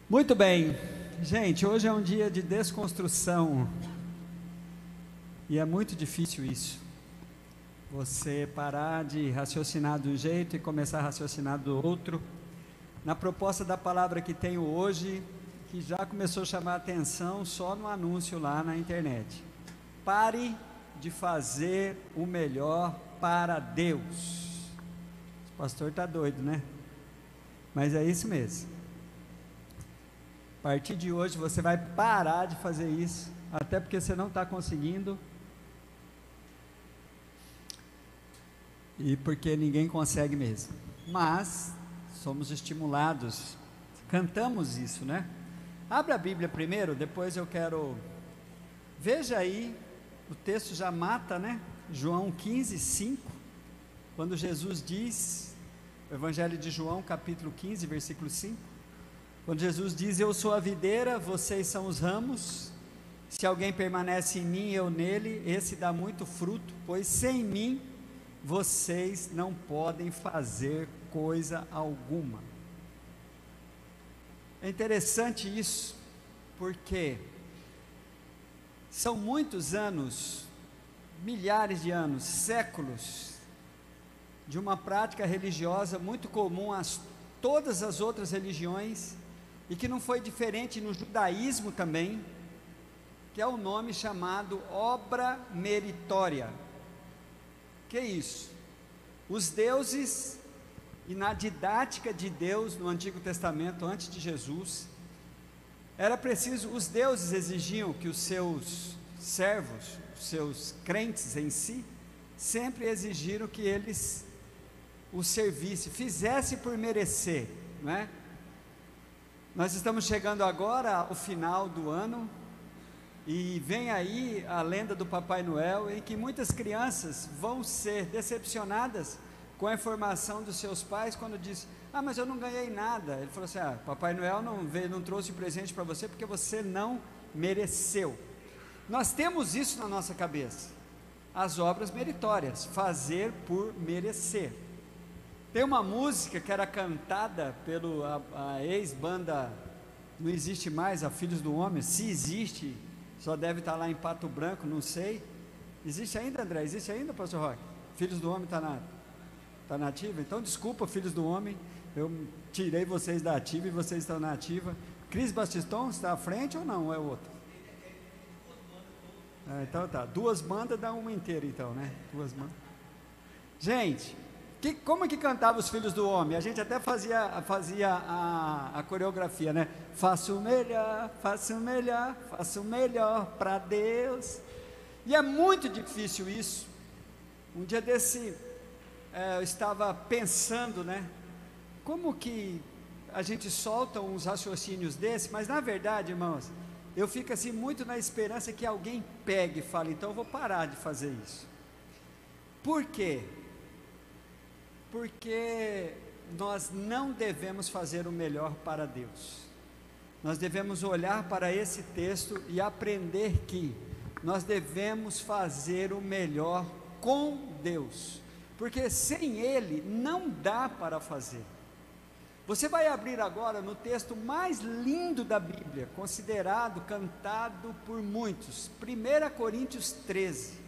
Muito bem, gente, hoje é um dia de desconstrução e é muito difícil isso, você parar de raciocinar de um jeito e começar a raciocinar do outro. Na proposta da palavra que tenho hoje, que já começou a chamar a atenção só no anúncio lá na internet: pare de fazer o melhor para Deus. O pastor está doido, né? Mas é isso mesmo. A partir de hoje você vai parar de fazer isso, até porque você não está conseguindo, e porque ninguém consegue mesmo, mas somos estimulados, cantamos isso, né? Abra a Bíblia primeiro, depois eu quero, veja aí, o texto já mata, né? João 15, 5, quando Jesus diz, o Evangelho de João, capítulo 15, versículo 5, quando Jesus diz: eu sou a videira, vocês são os ramos, se alguém permanece em mim, eu nele, esse dá muito fruto, pois sem mim, vocês não podem fazer coisa alguma. É interessante isso, porque são muitos anos, milhares de anos, séculos, de uma prática religiosa muito comum a todas as outras religiões, e que não foi diferente no judaísmo também, que é o nome chamado obra meritória. Que é isso? Os deuses, e na didática de Deus no Antigo Testamento, antes de Jesus, era preciso, os deuses exigiam que os seus servos, os seus crentes em si, sempre exigiram que eles o servissem, fizesse por merecer, não é? Nós estamos chegando agora ao final do ano, e vem aí a lenda do Papai Noel, em que muitas crianças vão ser decepcionadas com a informação dos seus pais, quando diz: ah, mas eu não ganhei nada. Ele falou assim: ah, Papai Noel não trouxe presente para você, porque você não mereceu. Nós temos isso na nossa cabeça, as obras meritórias, fazer por merecer. Tem uma música que era cantada pela ex-banda, não existe mais, a Filhos do Homem, se existe, só deve estar lá em Pato Branco, não sei. Existe ainda, André? Existe ainda, pastor Roque? Filhos do Homem está na ativa? Então desculpa, Filhos do Homem, eu tirei vocês da ativa e vocês estão na ativa. Cris Bastiston está à frente ou não? Ou é outro? Então tá, duas bandas dá uma inteira então, né? Duas bandas. Gente, como é que cantava os Filhos do Homem? A gente até fazia a coreografia, né? Faço o melhor, faço o melhor, faço o melhor para Deus. E é muito difícil isso. Um dia desse, eu estava pensando, né? Como que a gente solta uns raciocínios desses, mas na verdade, irmãos, eu fico assim muito na esperança que alguém pegue e fale: então eu vou parar de fazer isso. Por quê? Porque nós não devemos fazer o melhor para Deus. Nós devemos olhar para esse texto e aprender que nós devemos fazer o melhor com Deus, porque sem Ele não dá para fazer. Você vai abrir agora no texto mais lindo da Bíblia, considerado, cantado por muitos, 1 Coríntios 13.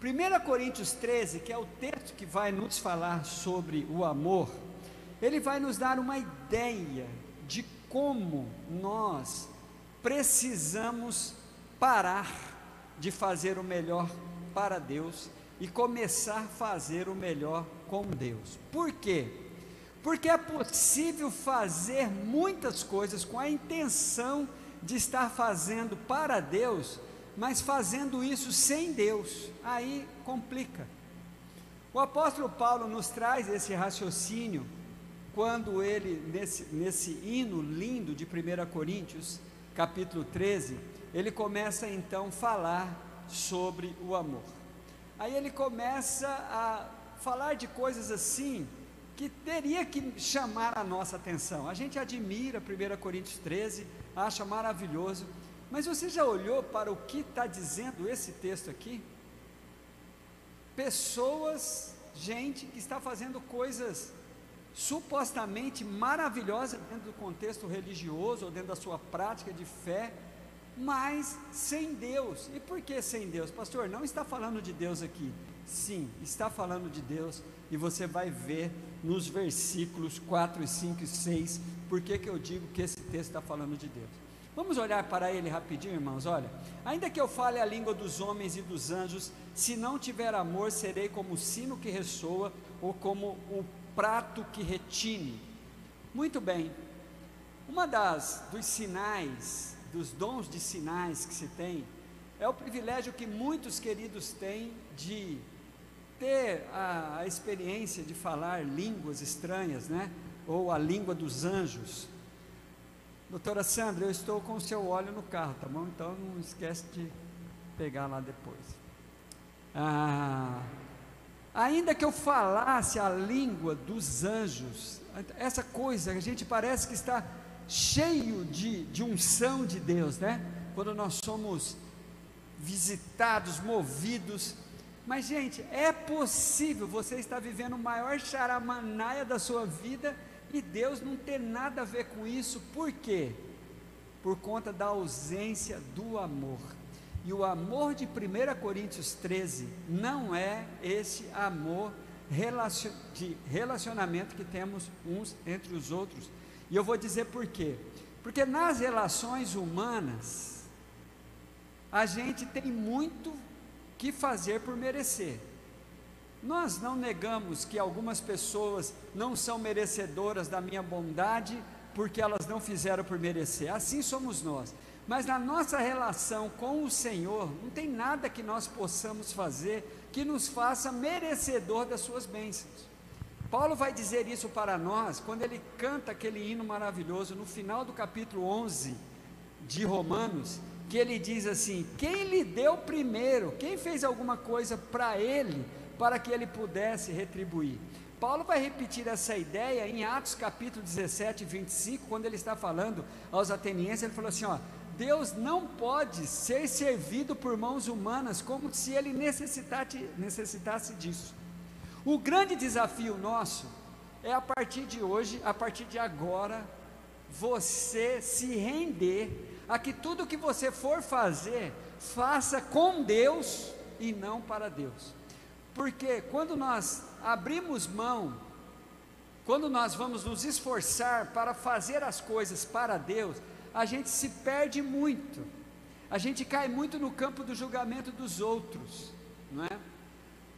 1 Coríntios 13, que é o texto que vai nos falar sobre o amor, ele vai nos dar uma ideia de como nós precisamos parar de fazer o melhor para Deus e começar a fazer o melhor com Deus. Por quê? Porque é possível fazer muitas coisas com a intenção de estar fazendo para Deus, mas fazendo isso sem Deus, aí complica. O apóstolo Paulo nos traz esse raciocínio, quando ele, nesse hino lindo de 1 Coríntios, capítulo 13, ele começa então a falar sobre o amor. Aí ele começa a falar de coisas assim, que teria que chamar a nossa atenção. A gente admira 1 Coríntios 13, acha maravilhoso, mas você já olhou para o que está dizendo esse texto aqui? Pessoas, gente que está fazendo coisas supostamente maravilhosa dentro do contexto religioso ou dentro da sua prática de fé, mas sem Deus. E por que sem Deus? Pastor, não está falando de Deus aqui. Sim, está falando de Deus, e você vai ver nos versículos 4, 5 e 6, por que eu digo que esse texto está falando de Deus. Vamos olhar para ele rapidinho, irmãos. Olha, ainda que eu fale a língua dos homens e dos anjos, se não tiver amor, serei como o sino que ressoa, ou como o prato que retine. Muito bem, dos sinais, dos dons de sinais que se tem, é o privilégio que muitos queridos têm de ter a experiência de falar línguas estranhas, né? Ou a língua dos anjos. Doutora Sandra, eu estou com o seu óleo no carro, tá bom? Então não esquece de pegar lá depois. Ainda que eu falasse a língua dos anjos, essa coisa, a gente parece que está cheio de unção de Deus, né? Quando nós somos visitados, movidos. Mas, gente, é possível você estar vivendo o maior charamanaia da sua vida e Deus não ter nada a ver com isso. Por quê? Por conta da ausência do amor. E o amor de 1 Coríntios 13 não é esse amor de relacionamento que temos uns entre os outros. E eu vou dizer por quê. Porque nas relações humanas, a gente tem muito que fazer por merecer. Nós não negamos que algumas pessoas não são merecedoras da minha bondade, porque elas não fizeram por merecer. Assim somos nós. Mas na nossa relação com o Senhor, não tem nada que nós possamos fazer que nos faça merecedor das suas bênçãos. Paulo vai dizer isso para nós, quando ele canta aquele hino maravilhoso, no final do capítulo 11 de Romanos, que ele diz assim: quem lhe deu primeiro, quem fez alguma coisa para ele, para que ele pudesse retribuir. Paulo vai repetir essa ideia em Atos capítulo 17, 25, quando ele está falando aos atenienses. Ele falou assim: ó, Deus não pode ser servido por mãos humanas, como se ele necessitasse disso. O grande desafio nosso é, a partir de hoje, a partir de agora, você se render a que tudo que você for fazer, faça com Deus e não para Deus. Porque quando nós abrimos mão, quando nós vamos nos esforçar para fazer as coisas para Deus, a gente se perde muito, a gente cai muito no campo do julgamento dos outros, não é?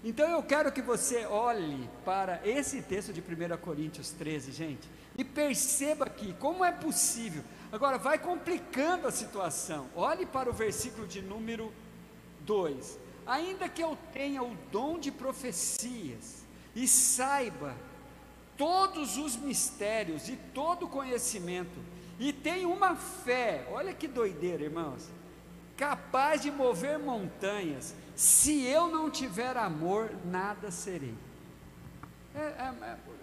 Então eu quero que você olhe para esse texto de 1 Coríntios 13, gente, e perceba aqui como é possível. Agora vai complicando a situação. Olhe para o versículo de número 2: ainda que eu tenha o dom de profecias e saiba todos os mistérios e todo o conhecimento, e tenha uma fé, olha que doideira, irmãos, capaz de mover montanhas, se eu não tiver amor, nada serei.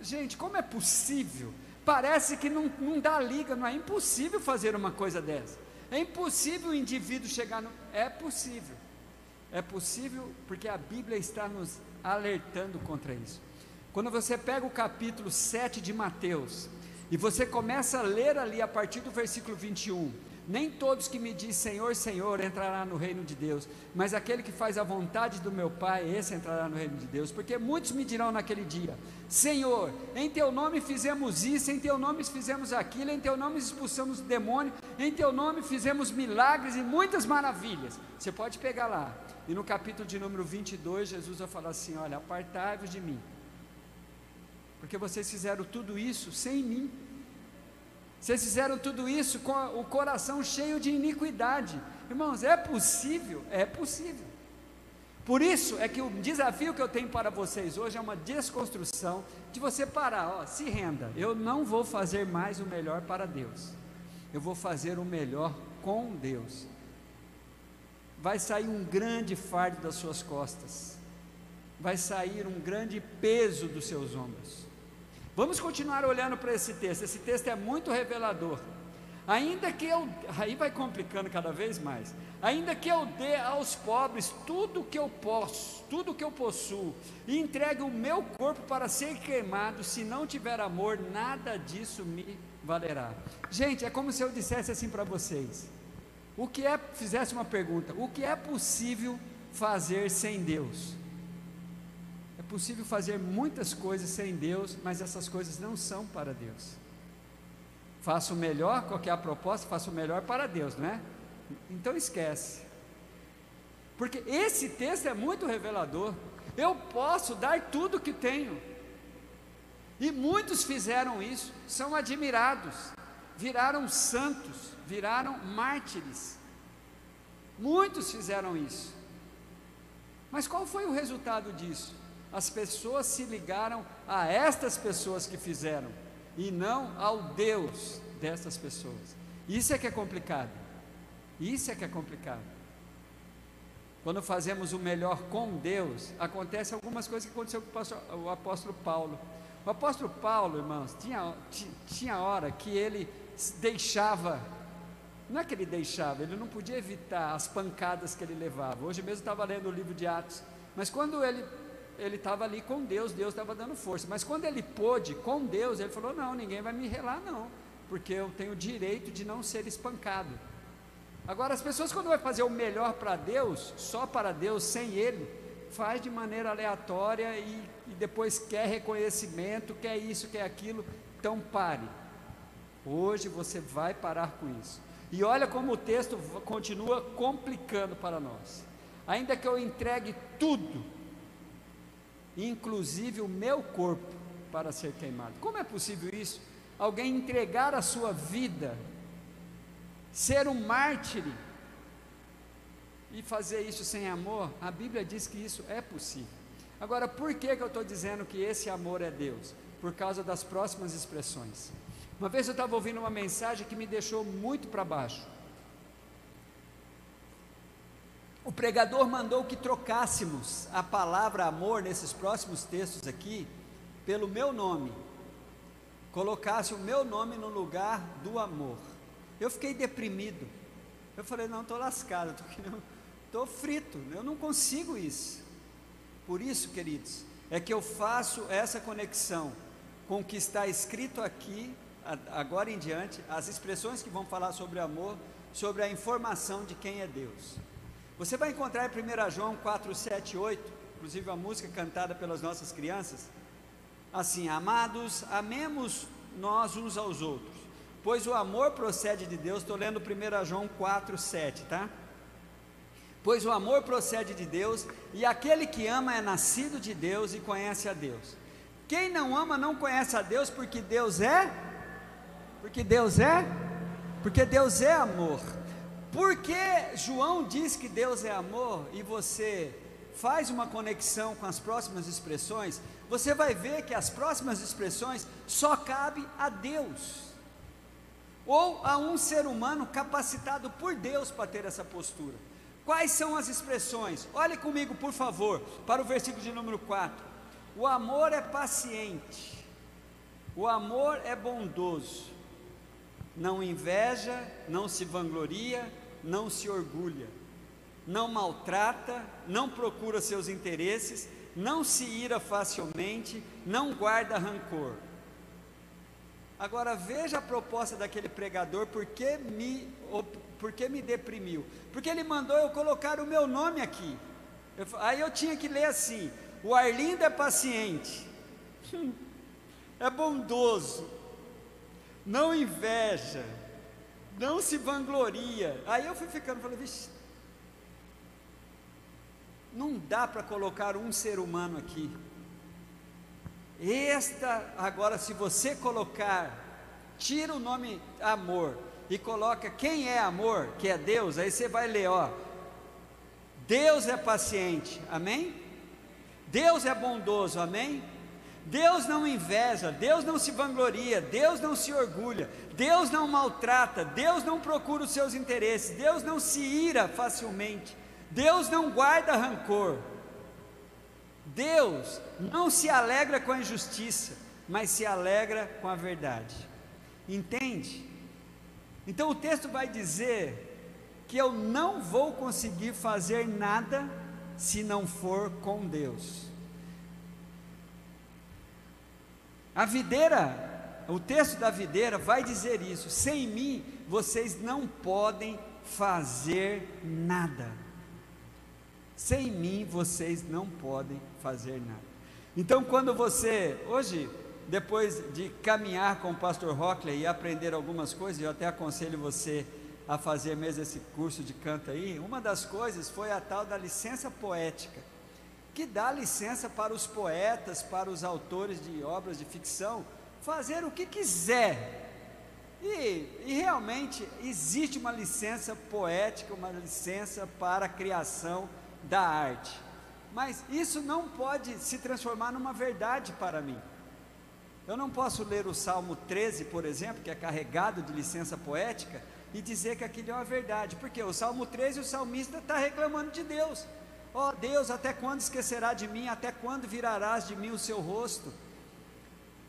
Gente, como é possível? Parece que não dá liga, não é impossível fazer uma coisa dessa. É impossível o indivíduo chegar no... É possível porque a Bíblia está nos alertando contra isso. Quando você pega o capítulo 7 de Mateus, e você começa a ler ali a partir do versículo 21, nem todos que me dizem Senhor, Senhor entrará no reino de Deus, mas aquele que faz a vontade do meu Pai, esse entrará no reino de Deus. Porque muitos me dirão naquele dia: Senhor, em teu nome fizemos isso, em teu nome fizemos aquilo, em teu nome expulsamos o demônio, em teu nome fizemos milagres e muitas maravilhas. Você pode pegar lá, e no capítulo de número 22, Jesus vai falar assim: olha, apartai-vos de mim, porque vocês fizeram tudo isso sem mim. Vocês fizeram tudo isso com o coração cheio de iniquidade. Irmãos, é possível? É possível. Por isso é que o desafio que eu tenho para vocês hoje é uma desconstrução de você parar, se renda. Eu não vou fazer mais o melhor para Deus, eu vou fazer o melhor com Deus. Vai sair um grande fardo das suas costas, vai sair um grande peso dos seus ombros. Vamos continuar olhando para esse texto é muito revelador. ainda que eu, aí vai complicando cada vez mais, ainda que eu dê aos pobres tudo que eu posso, tudo que eu possuo, e entregue o meu corpo para ser queimado, se não tiver amor, nada disso me valerá. Gente, é como se eu dissesse assim para vocês, fizesse uma pergunta, o que é possível fazer sem Deus? É possível fazer muitas coisas sem Deus, mas essas coisas não são para Deus. Faço o melhor, qual que é a proposta? Faço o melhor para Deus, não é? Então esquece, porque esse texto é muito revelador. Eu posso dar tudo que tenho, e muitos fizeram isso, são admirados, viraram santos, viraram mártires, muitos fizeram isso, mas qual foi o resultado disso? As pessoas se ligaram a estas pessoas que fizeram, e não ao Deus dessas pessoas. Isso é que é complicado. Isso é que é complicado. Quando fazemos o melhor com Deus, acontece algumas coisas que aconteceu com o apóstolo Paulo. O apóstolo Paulo, irmãos, tinha hora que ele deixava, não é que ele deixava, ele não podia evitar as pancadas que ele levava. Hoje mesmo eu estava lendo o livro de Atos, mas quando ele estava ali com Deus, Deus estava dando força, mas quando ele pôde com Deus, ele falou, não, ninguém vai me relar não, porque eu tenho o direito de não ser espancado. Agora as pessoas, quando vai fazer o melhor para Deus, só para Deus, sem Ele, faz de maneira aleatória e depois quer reconhecimento, quer isso, quer aquilo. Então pare, hoje você vai parar com isso. E olha como o texto continua complicando para nós. Ainda que eu entregue tudo, inclusive o meu corpo, para ser queimado. Como é possível isso? Alguém entregar a sua vida, ser um mártir e fazer isso sem amor? A Bíblia diz que isso é possível. Agora, por que eu estou dizendo que esse amor é Deus? Por causa das próximas expressões. Uma vez eu estava ouvindo uma mensagem que me deixou muito para baixo. O pregador mandou que trocássemos a palavra amor nesses próximos textos aqui pelo meu nome, colocasse o meu nome no lugar do amor. Eu fiquei deprimido, eu falei, não, estou lascado, estou frito, eu não consigo isso. Por isso, queridos, é que eu faço essa conexão com o que está escrito aqui, agora em diante, as expressões que vão falar sobre amor, sobre a informação de quem é Deus. Você vai encontrar em 1 João 4, 7 e 8, inclusive a música cantada pelas nossas crianças, assim, amados, amemos nós uns aos outros, pois o amor procede de Deus. Estou lendo 1 João 4, 7, tá? Pois o amor procede de Deus, e aquele que ama é nascido de Deus e conhece a Deus. Quem não ama não conhece a Deus, porque Deus é amor. Porque João diz que Deus é amor, e você faz uma conexão com as próximas expressões, você vai ver que as próximas expressões só cabem a Deus, ou a um ser humano capacitado por Deus para ter essa postura. Quais são as expressões? Olhe comigo, por favor, para o versículo de número 4. O amor é paciente, o amor é bondoso, não inveja, não se vangloria, não se orgulha, não maltrata, não procura seus interesses, não se ira facilmente, não guarda rancor. Agora veja a proposta daquele pregador, porque me deprimiu, porque ele mandou eu colocar o meu nome aqui. Aí eu tinha que ler assim: o Arlindo é paciente, é bondoso, não inveja, não se vangloria. Aí eu fui ficando, falei, vixe, não dá para colocar um ser humano aqui. Agora, se você colocar, tira o nome amor e coloca quem é amor, que é Deus, aí você vai ler, ó, Deus é paciente, amém? Deus é bondoso, amém? Deus não inveja, Deus não se vangloria, Deus não se orgulha, Deus não maltrata, Deus não procura os seus interesses, Deus não se ira facilmente, Deus não guarda rancor. Deus não se alegra com a injustiça, mas se alegra com a verdade. Entende? Então o texto vai dizer que eu não vou conseguir fazer nada se não for com Deus. A videira, o texto da videira vai dizer isso: sem mim vocês não podem fazer nada. Sem mim vocês não podem fazer nada. Então quando você, hoje, depois de caminhar com o pastor Rockley e aprender algumas coisas, eu até aconselho você a fazer mesmo esse curso de canto aí, uma das coisas foi a tal da licença poética, que dá licença para os poetas, para os autores de obras de ficção, fazer o que quiser, e realmente existe uma licença poética, uma licença para a criação da arte, mas isso não pode se transformar numa verdade para mim. Eu não posso ler o Salmo 13, por exemplo, que é carregado de licença poética, e dizer que aquilo é uma verdade, porque o Salmo 13, o salmista está reclamando de Deus: ó Deus, até quando esquecerá de mim, até quando virarás de mim o seu rosto?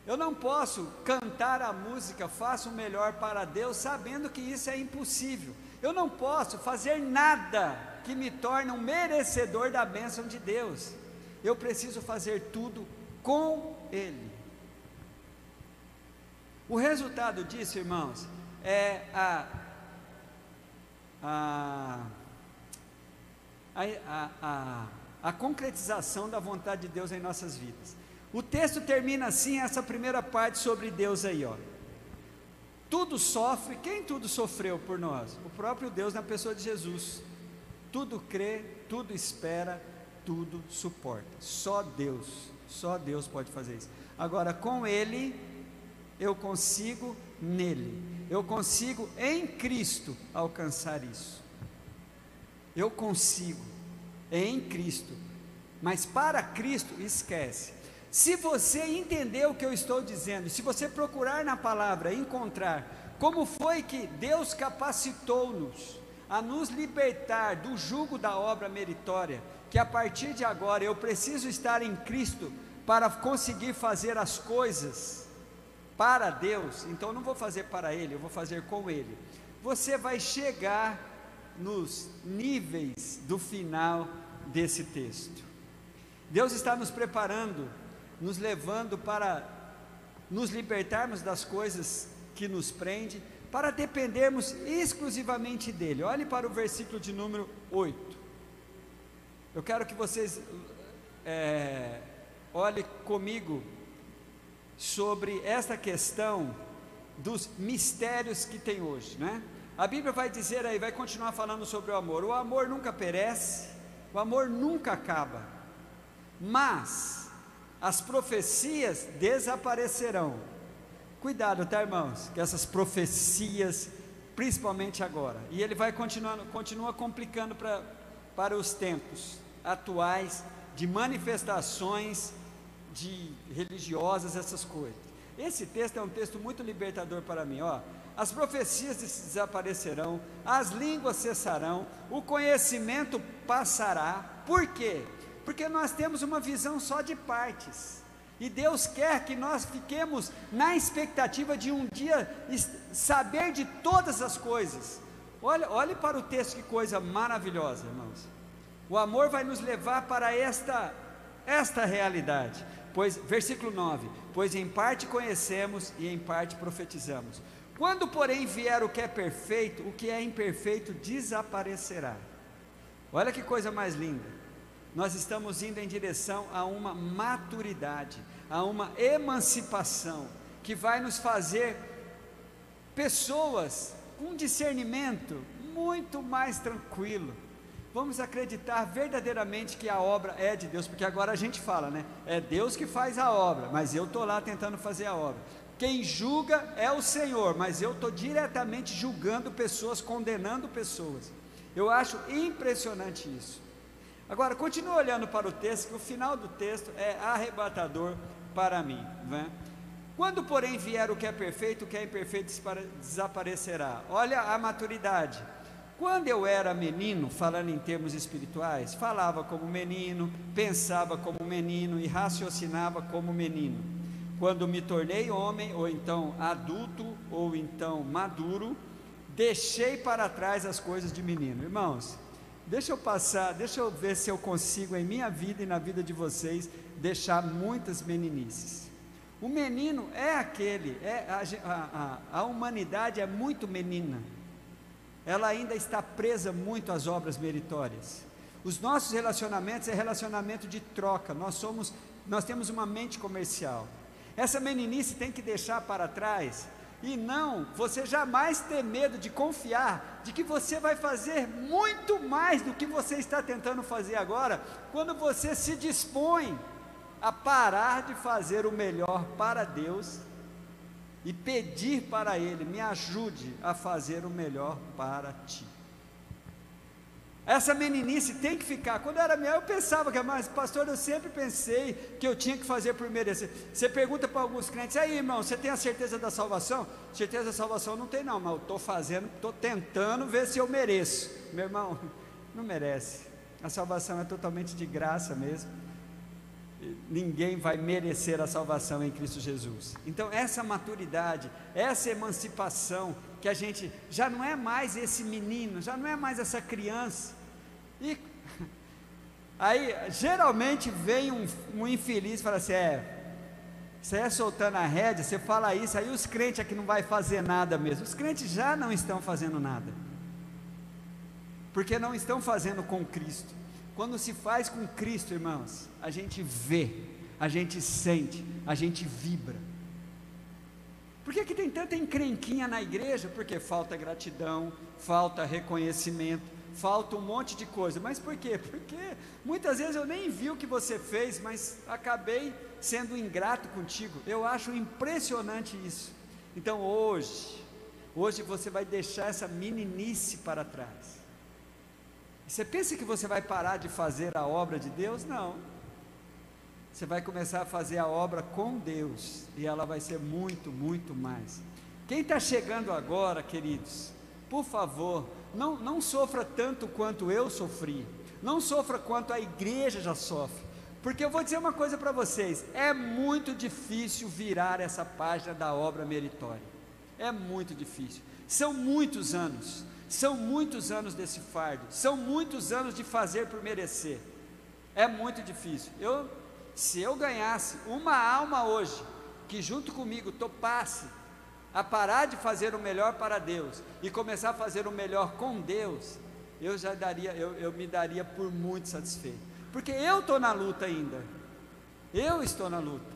Eu não posso cantar a música, faça o melhor para Deus, sabendo que isso é impossível. Eu não posso fazer nada que me torne um merecedor da bênção de Deus. Eu preciso fazer tudo com Ele. O resultado disso, irmãos, é a concretização da vontade de Deus em nossas vidas. O texto termina assim, essa primeira parte sobre Deus aí, ó. Tudo sofre, quem tudo sofreu por nós? O próprio Deus na pessoa de Jesus. Tudo crê, tudo espera, tudo suporta. Só Deus pode fazer isso. Agora, com Ele, eu consigo nele, eu consigo em Cristo alcançar isso. Eu consigo em Cristo, mas para Cristo, esquece. Se você entender o que eu estou dizendo, se você procurar na palavra, encontrar como foi que Deus capacitou-nos a nos libertar do jugo da obra meritória, que a partir de agora eu preciso estar em Cristo para conseguir fazer as coisas para Deus, então eu não vou fazer para Ele, eu vou fazer com Ele. Você vai chegar nos níveis do final desse texto. Deus está nos preparando, nos levando para nos libertarmos das coisas que nos prendem, para dependermos exclusivamente dEle. Olhe para o versículo de número 8. Eu quero que vocês olhem comigo sobre esta questão dos mistérios que tem hoje, né? A Bíblia vai dizer aí, vai continuar falando sobre o amor nunca perece, o amor nunca acaba, mas as profecias desaparecerão. Cuidado, tá, irmãos, que essas profecias, principalmente agora, e ele vai continua complicando para os tempos atuais, de manifestações religiosas, essas coisas. Esse texto é um texto muito libertador para mim, ó. As profecias desaparecerão, as línguas cessarão, o conhecimento passará. Por quê? Porque nós temos uma visão só de partes, e Deus quer que nós fiquemos na expectativa de um dia saber de todas as coisas. Olhe para o texto, que coisa maravilhosa, irmãos. O amor vai nos levar para esta realidade. Pois, versículo 9, pois em parte conhecemos e em parte profetizamos. Quando porém vier o que é perfeito, o que é imperfeito desaparecerá. Olha que coisa mais linda. Nós estamos indo em direção a uma maturidade, a uma emancipação, que vai nos fazer pessoas com discernimento muito mais tranquilo. Vamos acreditar verdadeiramente que a obra é de Deus, porque agora a gente fala, né? É Deus que faz a obra, mas eu estou lá tentando fazer a obra. Quem julga é o Senhor, mas eu estou diretamente julgando pessoas, condenando pessoas. Eu acho impressionante isso. Agora, continue olhando para o texto, que o final do texto é arrebatador para mim, né? Quando porém vier o que é perfeito, o que é imperfeito desaparecerá. Olha a maturidade. Quando eu era menino, falando em termos espirituais, falava como menino, pensava como menino e raciocinava como menino. Quando me tornei homem, ou então adulto, ou então maduro, deixei para trás as coisas de menino. Irmãos, deixa eu ver se eu consigo em minha vida e na vida de vocês deixar muitas meninices. O menino é aquele, a humanidade é muito menina, ela ainda está presa muito às obras meritórias. Os nossos relacionamentos é relacionamento de troca, nós temos uma mente comercial. Essa meninice tem que deixar para trás, e não, você jamais ter medo de confiar, de que você vai fazer muito mais do que você está tentando fazer agora, quando você se dispõe a parar de fazer o melhor para Deus, e pedir para Ele, me ajude a fazer o melhor para Ti. Essa meninice tem que ficar. Quando eu era menor, eu pensava que, mas pastor, eu sempre pensei que eu tinha que fazer por merecer. Você pergunta para alguns crentes, aí irmão, você tem a certeza da salvação? Certeza da salvação não tem não, mas eu estou tentando ver se eu mereço. Meu irmão, não merece. A salvação é totalmente de graça mesmo. Ninguém vai merecer a salvação em Cristo Jesus. Então essa maturidade, essa emancipação, que a gente já não é mais esse menino, já não é mais essa criança. E aí geralmente vem um infeliz e fala assim, você é soltando a rédea, você fala isso, aí os crentes aqui não vai fazer nada mesmo. Os crentes já não estão fazendo nada, porque não estão fazendo com Cristo. Quando se faz com Cristo, irmãos, a gente vê, a gente sente, a gente vibra. Por que tem tanta encrenquinha na igreja? Porque falta gratidão, falta reconhecimento, falta um monte de coisa. Mas por quê? Porque muitas vezes eu nem vi o que você fez, mas acabei sendo ingrato contigo. Eu acho impressionante isso. Então hoje você vai deixar essa meninice para trás. Você pensa que você vai parar de fazer a obra de Deus? Não. Você vai começar a fazer a obra com Deus, e ela vai ser muito, muito mais. Quem está chegando agora, queridos, por favor, não sofra tanto quanto eu sofri, não sofra quanto a igreja já sofre, porque eu vou dizer uma coisa para vocês, é muito difícil virar essa página da obra meritória, é muito difícil, são muitos anos desse fardo, são muitos anos de fazer por merecer, é muito difícil. Se eu ganhasse uma alma hoje, que junto comigo topasse a parar de fazer o melhor para Deus, e começar a fazer o melhor com Deus, eu me daria por muito satisfeito, porque eu estou na luta ainda, eu estou na luta,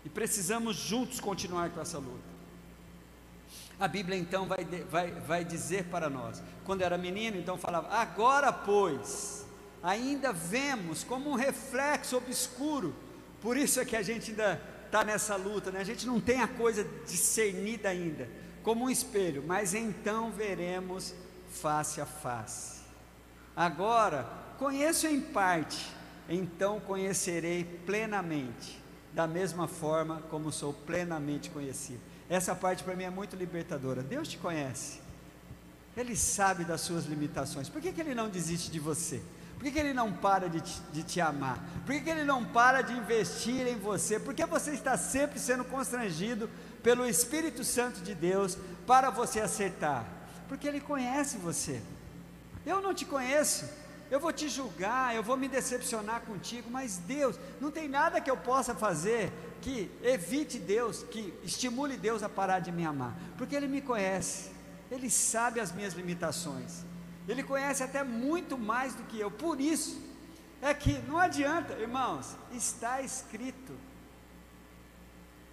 e precisamos juntos continuar com essa luta. A Bíblia então vai dizer para nós, quando era menino, então falava, agora pois, ainda vemos como um reflexo obscuro, por isso é que a gente ainda está nessa luta, né? A gente não tem a coisa discernida ainda, como um espelho, mas então veremos face a face. Agora, conheço em parte, então conhecerei plenamente, da mesma forma como sou plenamente conhecido. Essa parte para mim é muito libertadora. Deus te conhece, Ele sabe das suas limitações. Por que Ele não desiste de você? Por que Ele não para de te amar? Por que Ele não para de investir em você? Por que você está sempre sendo constrangido pelo Espírito Santo de Deus para você acertar? Porque Ele conhece você. Eu não te conheço, eu vou te julgar, eu vou me decepcionar contigo, mas Deus, não tem nada que eu possa fazer que evite Deus, que estimule Deus a parar de me amar, porque Ele me conhece, Ele sabe as minhas limitações, Ele conhece até muito mais do que eu. Por isso é que não adianta, irmãos, está escrito.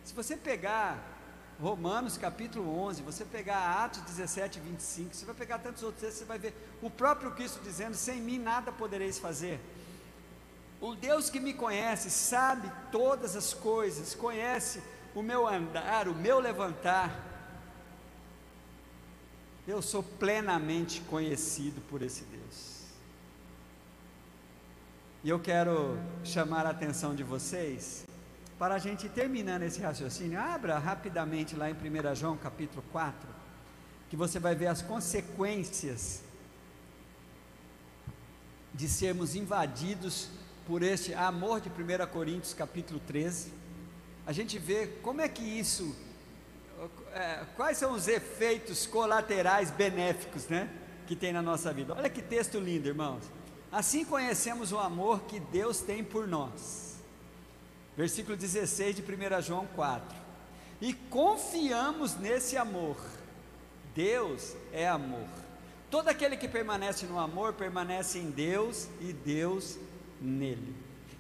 Se você pegar Romanos capítulo 11, você pegar Atos 17, 25, você vai pegar tantos outros textos, você vai ver o próprio Cristo dizendo, sem mim nada podereis fazer. O Deus que me conhece, sabe todas as coisas, conhece o meu andar, o meu levantar. Eu sou plenamente conhecido por esse Deus. E eu quero chamar a atenção de vocês, para a gente ir terminando esse raciocínio. Abra rapidamente lá em 1 João capítulo 4, que você vai ver as consequências de sermos invadidos por este amor de 1 Coríntios capítulo 13, a gente vê como é que isso, quais são os efeitos colaterais benéficos, né, que tem na nossa vida? Olha que texto lindo, irmãos. Assim conhecemos o amor que Deus tem por nós. Versículo 16 de 1 João 4. E confiamos nesse amor. Deus é amor. Todo aquele que permanece no amor, permanece em Deus e Deus nele.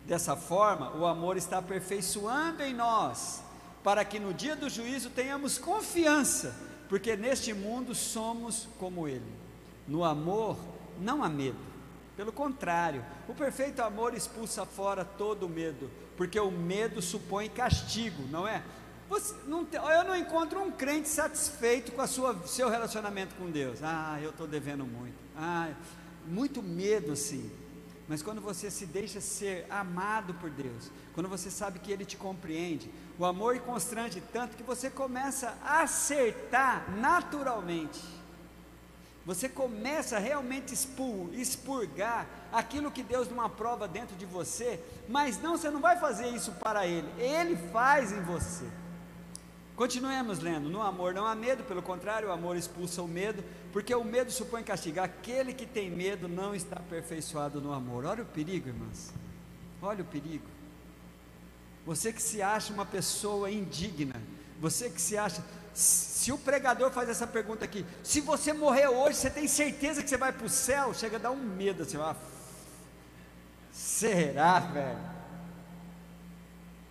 Dessa forma, o amor está aperfeiçoando em nós, para que no dia do juízo tenhamos confiança, porque neste mundo somos como Ele. No amor não há medo, pelo contrário, o perfeito amor expulsa fora todo o medo, porque o medo supõe castigo, não é? Eu não encontro um crente satisfeito com seu relacionamento com Deus. Eu estou devendo muito, muito medo assim. Mas quando você se deixa ser amado por Deus, quando você sabe que Ele te compreende, o amor constrange tanto que você começa a acertar naturalmente. Você começa a realmente expurgar aquilo que Deus não aprova dentro de você, mas não, você não vai fazer isso para Ele, Ele faz em você. Continuemos lendo. No amor não há medo, pelo contrário, o amor expulsa o medo, porque o medo supõe castigo. Aquele que tem medo não está aperfeiçoado no amor. Olha o perigo, irmãs, olha o perigo. Você que se acha uma pessoa indigna, você que se acha, se o pregador faz essa pergunta aqui, se você morrer hoje, você tem certeza que você vai para o céu? Chega a dar um medo assim, será, velho?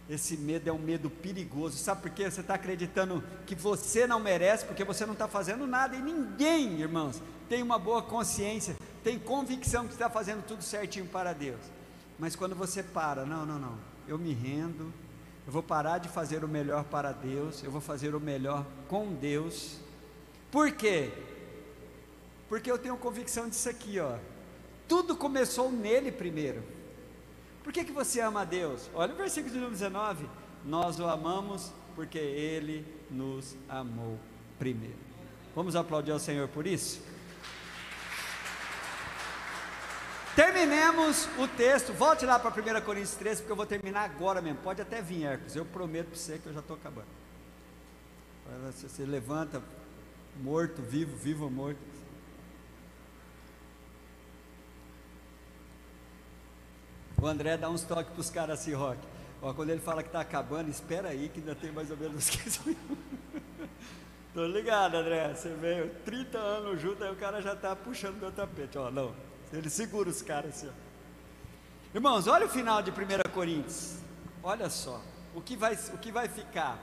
Esse medo é um medo perigoso. Sabe por quê? Você está acreditando que você não merece, porque você não está fazendo nada, e ninguém, irmãos, tem uma boa consciência, tem convicção que está fazendo tudo certinho para Deus. Mas quando você para, não, eu me rendo, eu vou parar de fazer o melhor para Deus, eu vou fazer o melhor com Deus. Por quê? Porque eu tenho convicção disso aqui, tudo começou nele primeiro. Por que você ama a Deus? Olha o versículo de número 19, nós o amamos porque Ele nos amou primeiro. Vamos aplaudir ao Senhor por isso? Terminemos o texto, volte lá para 1 Coríntios 13, porque eu vou terminar agora mesmo, pode até vir, Hércules, eu prometo para você que eu já estou acabando. Você levanta, morto, vivo, vivo ou morto. O André dá uns toques para os caras assim, Roque, quando ele fala que está acabando, espera aí que ainda tem mais ou menos 15 minutos. Estou ligado, André, você veio 30 anos junto, aí o cara já está puxando meu tapete, não, ele segura os caras assim, Irmãos, olha o final de 1 Coríntios, olha só, o que vai ficar.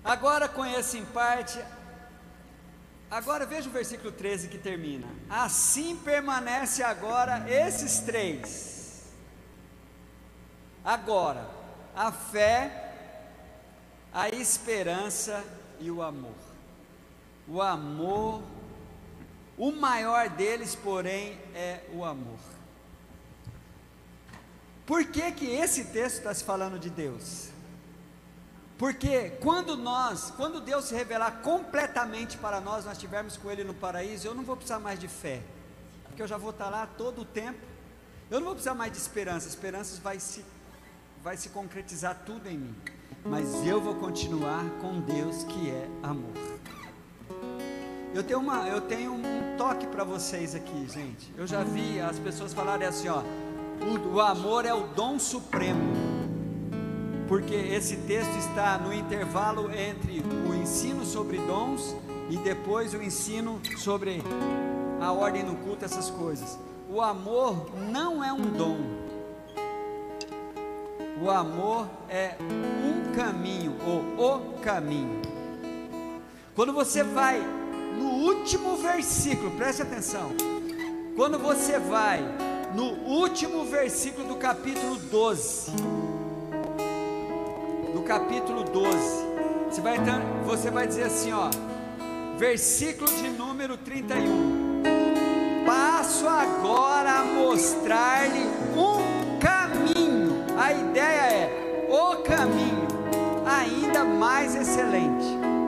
Agora conheço em parte. Agora veja o versículo 13 que termina: assim permanece agora esses três. Agora, a fé, a esperança e o amor. O amor, o maior deles, porém, é o amor. Por que esse texto está se falando de Deus? Porque quando Deus se revelar completamente para nós estivermos com Ele no paraíso, eu não vou precisar mais de fé, porque eu já vou estar lá todo o tempo. Eu não vou precisar mais de esperança, esperanças vai se concretizar tudo em mim, mas eu vou continuar com Deus que é amor. Eu tenho um toque para vocês aqui, gente. Eu já vi as pessoas falarem assim, o amor é o dom supremo, porque esse texto está no intervalo entre o ensino sobre dons e depois o ensino sobre a ordem no culto, essas coisas. O amor não é um dom, o amor é um caminho, ou o caminho. Quando você vai no último versículo, preste atenção, quando você vai no último versículo do capítulo 12, capítulo 12, você vai dizer assim, versículo de número 31, passo agora a mostrar-lhe um caminho. A ideia é o caminho ainda mais excelente.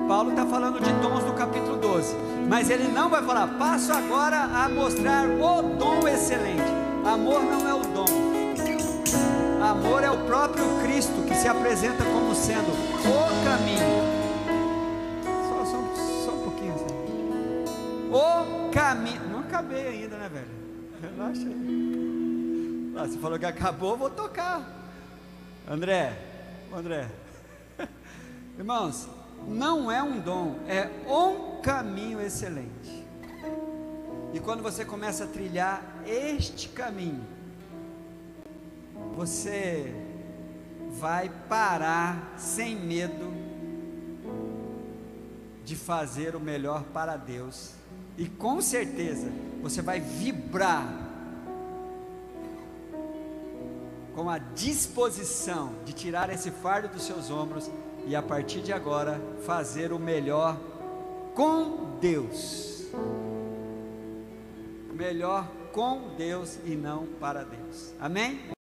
Paulo está falando de dons no capítulo 12, mas ele não vai falar, passo agora a mostrar o dom excelente. Amor não é o dom, amor é o próprio Cristo que se apresenta como sendo o caminho. Só um pouquinho assim. O caminho. Não acabei ainda, né, velho? Relaxa aí. Ah, você falou que acabou, vou tocar. André. Irmãos, não é um dom, é um caminho excelente. E quando você começa a trilhar este caminho, você vai parar sem medo de fazer o melhor para Deus, e com certeza você vai vibrar com a disposição de tirar esse fardo dos seus ombros e a partir de agora fazer o melhor com Deus. Melhor com Deus e não para Deus. Amém?